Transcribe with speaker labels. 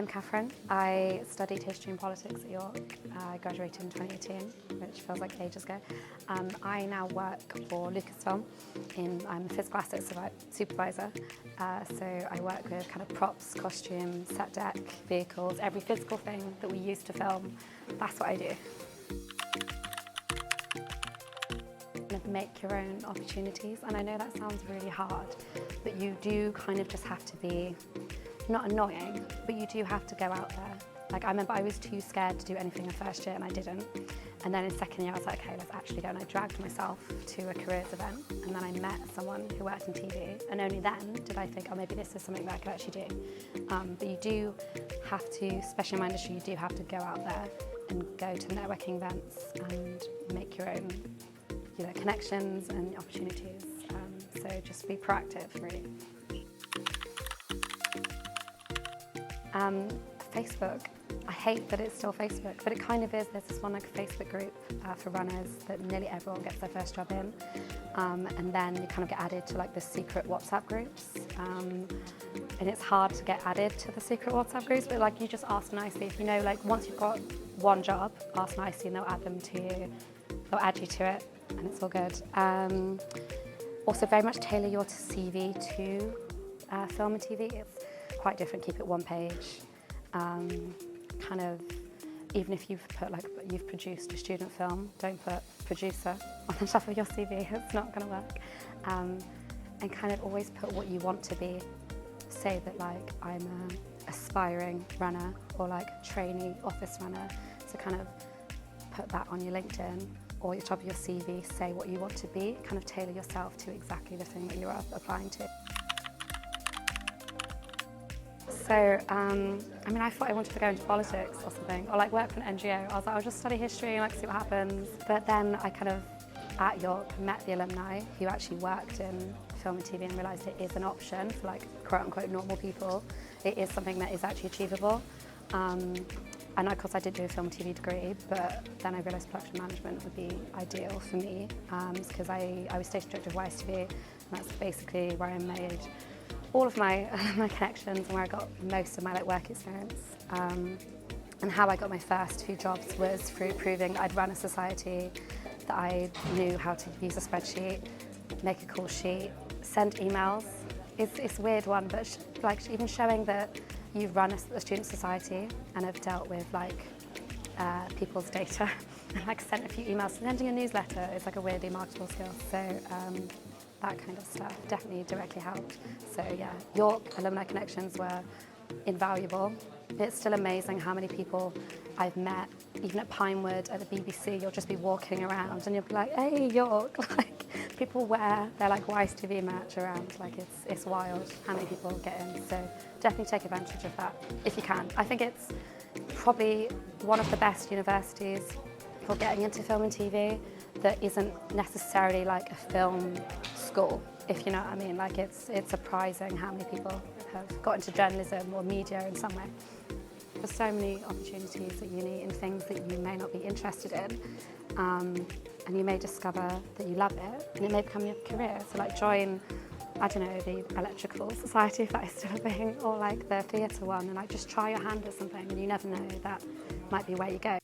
Speaker 1: I'm Katherine. I studied history and politics at York. I graduated in 2018, which feels like ages ago. I now work for Lucasfilm. I'm a physical assets supervisor. So I work with kind of props, costumes, set deck, vehicles, every physical thing that we use to film. That's what I do. Make your own opportunities, and I know that sounds really hard, but you do kind of just have to be, not annoying, but you do have to go out there. Like, I remember I was too scared to do anything in first year and I didn't. And then in second year I was like, okay, let's actually go, and I dragged myself to a careers event, and then I met someone who worked in TV, and only then did I think, oh, maybe this is something that I could actually do. But you do have to, especially in my industry, you do have to go out there and go to networking events and make your own connections and opportunities. So just be proactive, really. Facebook. I hate that it's still Facebook, but it kind of is. There's this one Facebook group for runners that nearly everyone gets their first job in. And then you kind of get added to the secret WhatsApp groups. And it's hard to get added to the secret WhatsApp groups, but you just ask nicely. If you know, once you've got one job, ask nicely and they'll add them to you. They'll add you to it, and it's all good. Also, very much tailor your CV to film and TV. It's quite different. Keep it one page. Kind of, even if you've put you've produced a student film, don't put producer on the top of your CV. It's not going to work. And kind of always put what you want to be. Say that I'm an aspiring runner or trainee office runner. So kind of put that on your LinkedIn or your top of your CV. Say what you want to be. Kind of tailor yourself to exactly the thing that you're applying to. So, I thought I wanted to go into politics or something, or work for an NGO. I was like, I'll just study history and see what happens. But then I kind of, at York, met the alumni who actually worked in film and TV and realised it is an option for quote-unquote normal people. It is something that is actually achievable. And of course I did do a film and TV degree, but then I realised production management would be ideal for me because I was station director of YSTV, and that's basically where I made all of my connections and where I got most of my work experience. And how I got my first few jobs was through proving that I'd run a society, that I knew how to use a spreadsheet, make a call sheet, send emails. It's a weird one, but even showing that you've run a student society and have dealt with people's data and sent a few emails. Sending a newsletter is a weirdly marketable skill. So that kind of stuff definitely directly helped. So yeah, York alumni connections were invaluable. It's still amazing how many people I've met, even at Pinewood, at the BBC. You'll just be walking around and you'll be like, hey, York. People wear their YSTV merch around. It's wild how many people get in. So definitely take advantage of that if you can. I think it's probably one of the best universities for getting into film and TV that isn't necessarily a film school, if you know what I mean. It's surprising how many people have got into journalism or media in some way. There's so many opportunities at uni in things that you may not be interested in, and you may discover that you love it, and it may become your career. So join, I don't know, the electrical society, if that is still a thing, or the theatre one, and just try your hand at something, and you never know, that might be where you go.